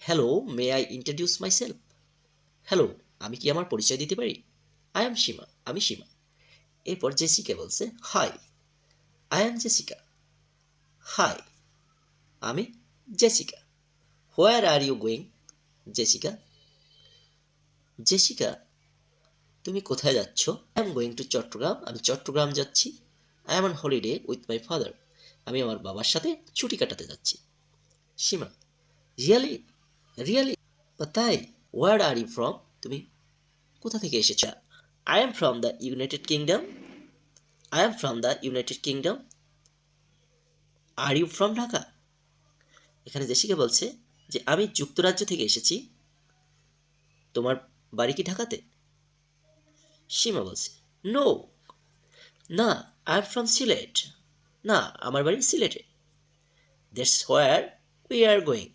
Hello, may I introduce myself? Hello, আমি কি আমার পরিচয় দিতে পারি? আই অ্যাম সীমা, আমি সীমা। এরপর জেসিকা বলছে, hi, I am Jessica. Hi, আমি জেসিকা। Where are you going? Jessica, Jessica, তুমি কোথায় যাচ্ছ? I am going to Chittagong, আমি চট্টগ্রাম যাচ্ছি। I am on holiday with my father, আমি আমার বাবার সাথে ছুটি কাটাতে যাচ্ছি। সীমা, রিয়ালি? রিয়ালি? তাই? Where are you from? তুমি কোথা থেকে এসেছো? I am from the United Kingdom. I am from the United Kingdom. Are you from Dhaka? এখানে জেসিকা বলছে যে আমি যুক্তরাজ্য থেকে এসেছি। তোমার বাড়ি কি ঢাকাতে? সীমা বলছে, নো, না, আই এম ফ্রম সিলেট। না, আমার বাড়ি সিলেটে। That's where we are going.